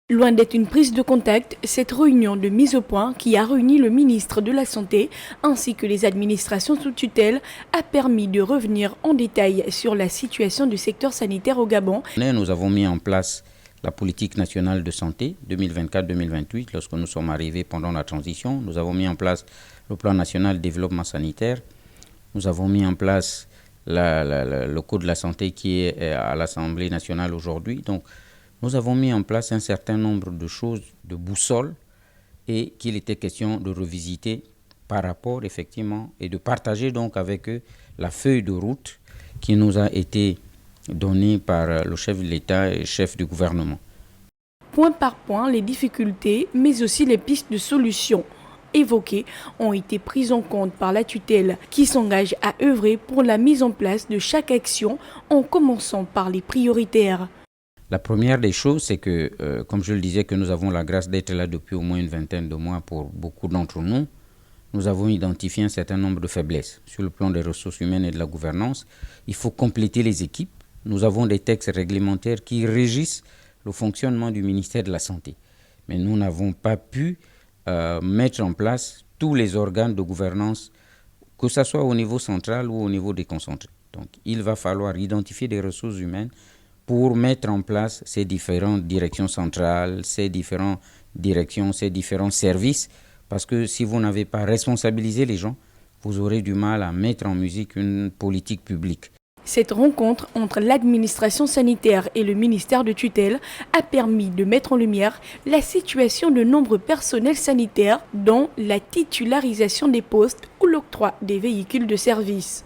Loin d'être une prise de contact, cette réunion de mise au point qui a réuni le ministre de la Santé ainsi que les administrations sous tutelle a permis de revenir en détail sur la situation du secteur sanitaire au Gabon. Nous avons mis en place la politique nationale de santé 2024-2028 lorsque nous sommes arrivés pendant la transition. Nous avons mis en place le plan national de développement sanitaire. Nous avons mis en place le code de la santé qui est à l'Assemblée nationale aujourd'hui. Donc, nous avons mis en place un certain nombre de choses, de boussoles, et qu'il était question de revisiter par rapport, effectivement, et de partager donc avec eux la feuille de route qui nous a été donnée par le chef de l'État et chef du gouvernement. Point par point, les difficultés, mais aussi les pistes de solutions évoquées ont été prises en compte par la tutelle qui s'engage à œuvrer pour la mise en place de chaque action en commençant par les prioritaires. La première des choses, c'est que, comme je le disais, que nous avons la grâce d'être là depuis au moins une vingtaine de mois pour beaucoup d'entre nous. Nous avons identifié un certain nombre de faiblesses sur le plan des ressources humaines et de la gouvernance. Il faut compléter les équipes. Nous avons des textes réglementaires qui régissent le fonctionnement du ministère de la Santé. Mais nous n'avons pas pu mettre en place tous les organes de gouvernance, que ce soit au niveau central ou au niveau déconcentré. Donc, il va falloir identifier des ressources humaines pour mettre en place ces différentes directions centrales, ces différentes directions, ces différents services. Parce que si vous n'avez pas responsabilisé les gens, vous aurez du mal à mettre en musique une politique publique. Cette rencontre entre l'administration sanitaire et le ministère de tutelle a permis de mettre en lumière la situation de nombreux personnels sanitaires, dont la titularisation des postes ou l'octroi des véhicules de service.